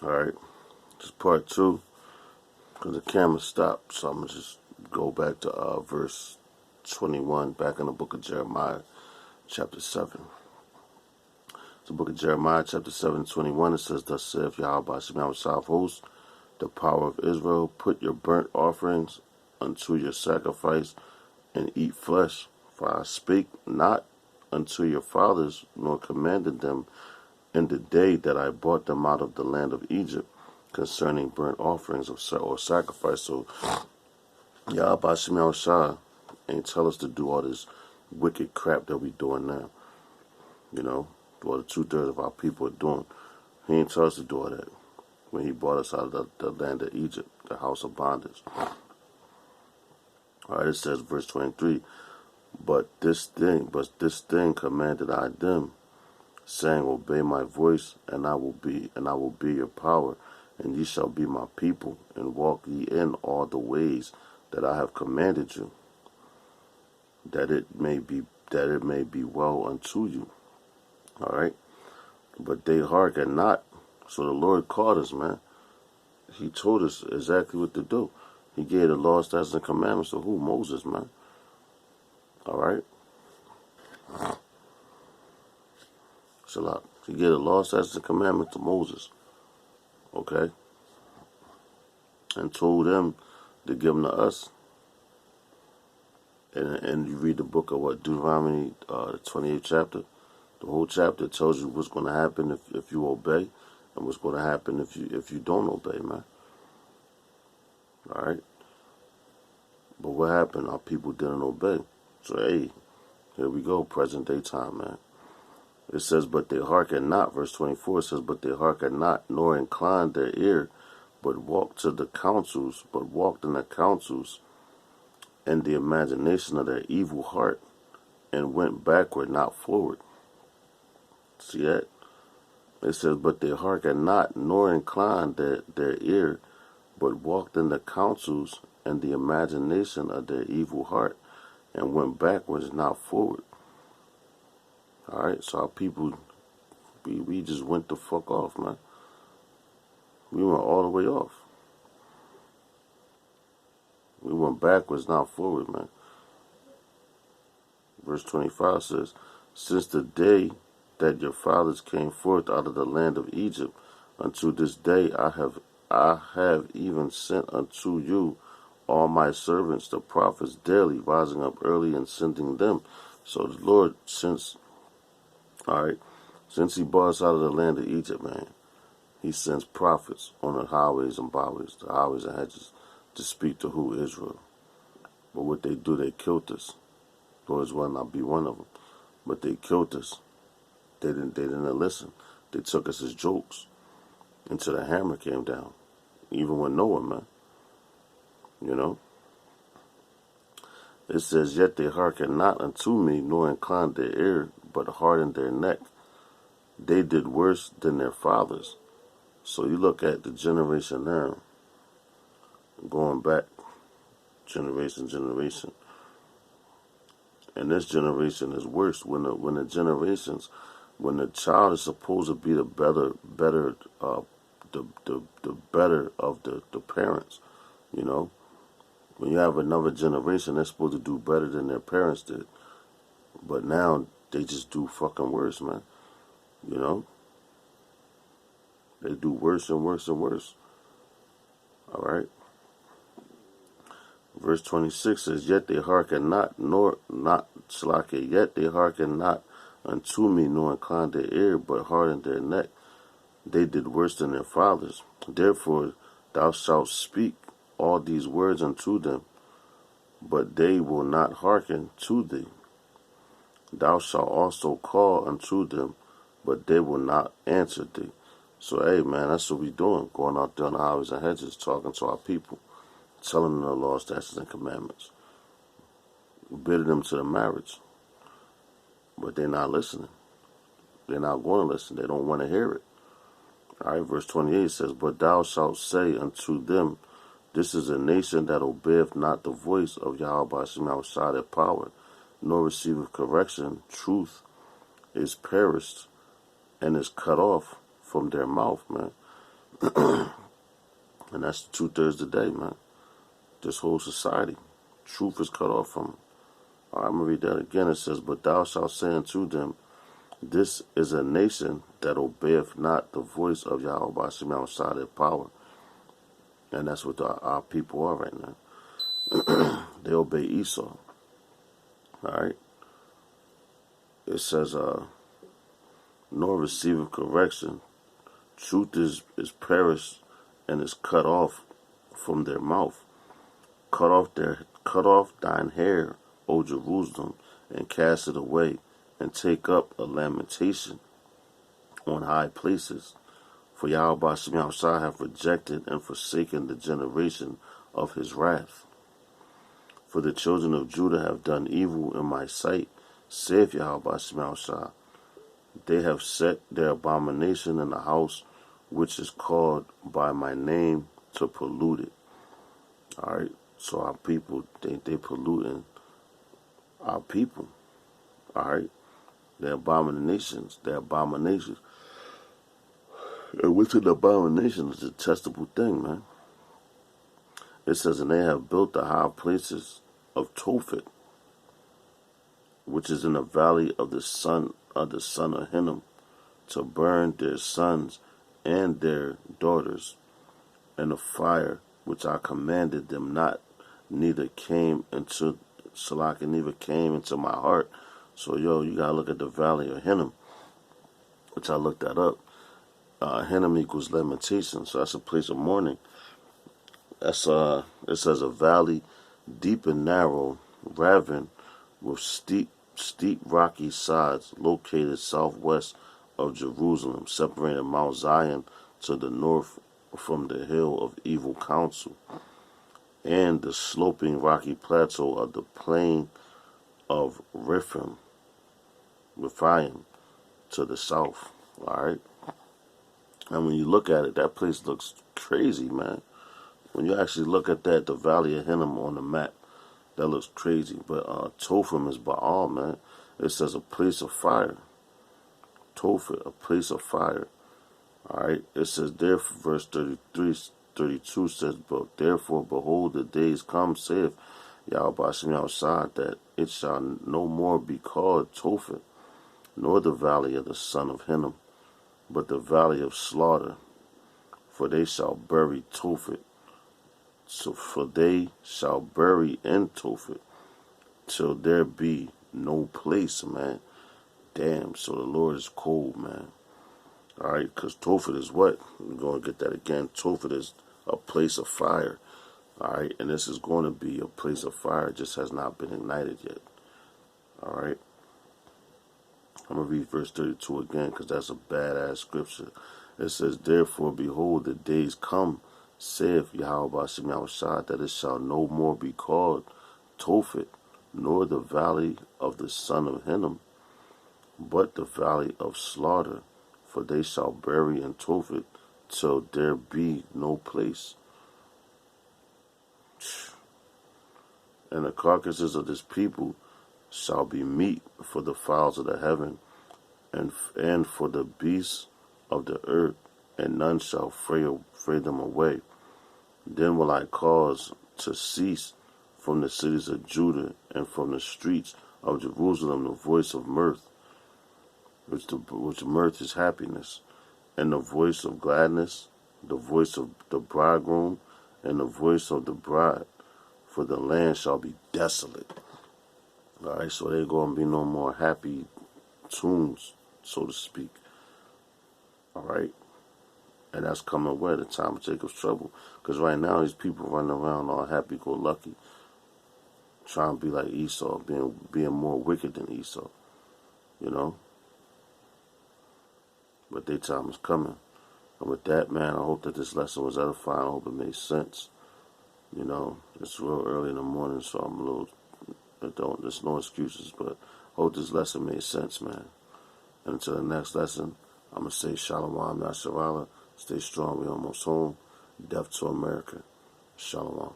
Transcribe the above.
Alright, this is part 2, because the camera stopped, so I'm going to just go back to verse 21, back in the book of Jeremiah, chapter 7. The book of Jeremiah, chapter 7, 21, it says, Thus saith Yahweh Shemel South Host, the power of Israel, put your burnt offerings unto your sacrifice, and eat flesh. For I spake not unto your fathers, nor commanded them in the day that I brought them out of the land of Egypt, concerning burnt offerings or sacrifice. So Yahweh Shemel Shah ain't tell us to do all this wicked crap that we doing now. You know, what 2/3 of our people are doing. He ain't tell us to do all that when he brought us out of the land of Egypt, the house of bondage. Alright, it says verse 23, But this thing commanded I them, saying, Obey my voice, and I will be your power, and ye shall be my people, and walk ye in all the ways that I have commanded you, that it may be well unto you. Alright? But they hearken not. So the Lord called us, man. He told us exactly what to do. He gave the law, statutes, and commandments to who? Moses, man. Alright? Shalom. He gave the law, statutes, and commandments to Moses. Okay? And told them to give them to us. And you read the book of Deuteronomy, the 28th chapter. The whole chapter tells you what's going to happen if you obey, and what's going to happen if you don't obey, man. All right. But what happened? Our people didn't obey. So hey, here we go, present day time, man. It says, but they hearken not. Verse 24 says, but they hearken not, nor incline their ear, but walked in the counsels, and the imagination of their evil heart, and went backward, not forward. See that? It says, but they hearken not, nor incline their ear, but walked in the counsels and the imagination of their evil heart, and went backwards, not forward. Alright, so our people, we just went the fuck off, man. We went all the way off. We went backwards, not forward, man. Verse 25 says, Since the day that your fathers came forth out of the land of Egypt, unto this day I have even sent unto you all my servants, the prophets, daily, rising up early and sending them. So the Lord, since he brought us out of the land of Egypt, man, he sends prophets on the highways and byways, the highways and hedges, to speak to who? Israel. But what they do, they killed us. Lord's will not be one of them. But they killed us. They didn't listen. They took us as jokes until the hammer came down. Even with Noah, man. You know? It says, Yet they hearken not unto me, nor incline their ear, but hardened their neck. They did worse than their fathers. So you look at the generation now, going back generation. And this generation is worse. When the child is supposed to be the better of the parents, you know. When you have another generation, they're supposed to do better than their parents did. But now they just do fucking worse, man. You know? They do worse and worse and worse. Alright? Verse 26 says, Yet they hearken not, yet they hearken not unto me, nor incline their ear, but harden their neck. They did worse than their fathers. Therefore thou shalt speak all these words unto them, but they will not hearken to thee. Thou shalt also call unto them, but they will not answer thee. So hey man, that's what we doing, going out there on the highways and hedges, talking to our people, telling them the law, statutes, and commandments, bidding them to the marriage. But they're not listening. They're not going to listen. They don't want to hear it. Alright, verse 28 says, But thou shalt say unto them, This is a nation that obeyeth not the voice of Yahweh Shemel Shah their power, nor receiveth correction. Truth is perished and is cut off from their mouth, man. And that's 2/3 of the day, man. This whole society. Truth is cut off from them. All right, I'm going to read that again. It says, But thou shalt say unto them, This is a nation that obeyeth not the voice of Yahweh Bashim outside their power. And that's what our people are right now. They obey Esau. All right. It says, nor receiveth correction. Truth is perished and is cut off from their mouth. Cut off thine hair, O Jerusalem, and cast it away, and take up a lamentation on high places. For Yahweh Bashim Yahushua hath rejected and forsaken the generation of his wrath. For the children of Judah have done evil in my sight, saith Yahweh Bashim Yahushua. They have set their abomination in the house which is called by my name to pollute it. Alright, so our people, they polluting our people. Alright, they're abominations. And what's an abomination is a detestable thing, man. It says, and they have built the high places of Tophet, which is in the valley of the son of Hinnom, to burn their sons and their daughters, and the fire which I commanded them not, neither came into my heart. So you gotta look at the valley of Hinnom, which I looked that up. Hinnom equals lamentation, so that's a place of mourning. That's it says a valley deep and narrow, ravine with steep rocky sides, located southwest of Jerusalem, separating Mount Zion to the north from the hill of evil counsel, and the sloping rocky plateau of the plain of Rephaim to the south. Alright? And when you look at it, that place looks crazy, man. When you actually look at that, the Valley of Hinnom on the map, that looks crazy. But Tophim is Baal, man. It says a place of fire. Tophet, a place of fire. Alright, it says, therefore, verse 32 says, but therefore, behold, the days come, saith Yahweh Bashim Yahushua, that it shall no more be called Tophet, nor the valley of the son of Hinnom, but the valley of slaughter. For they shall bury Tophet. For they shall bury in Tophet, till there be no place, man. Damn, so the Lord is cold, man. Alright, because Tophet is what? We're going to get that again. Tophet is a place of fire. Alright, and this is going to be a place of fire. It just has not been ignited yet. Alright. I'm going to read verse 32 again, because that's a badass scripture. It says, therefore, behold, the days come, saith Yahweh Bashim Yahushua, that it shall no more be called Tophet, nor the valley of the son of Hinnom, but the valley of slaughter. For they shall bury in Tophet, till there be no place. And the carcasses of this people shall be meat for the fowls of the heaven, and for the beasts of the earth, and none shall fray them away. Then will I cause to cease from the cities of Judah and from the streets of Jerusalem the voice of mirth, which mirth is happiness, and the voice of gladness, the voice of the bridegroom, and the voice of the bride, for the land shall be desolate. Alright, so there going to be no more happy tunes, so to speak. Alright, and that's coming where? The time of Jacob's trouble. Because right now these people running around all happy-go-lucky, trying to be like Esau, being more wicked than Esau, you know. But their time is coming. And with that, man, I hope that this lesson was edifying. I hope it made sense. You know, it's real early in the morning, so I'm a little, there's no excuses, but I hope this lesson made sense, man. And until the next lesson, I'm going to say Shalom, Yasharala. Stay strong, we almost home. Death to America. Shalom.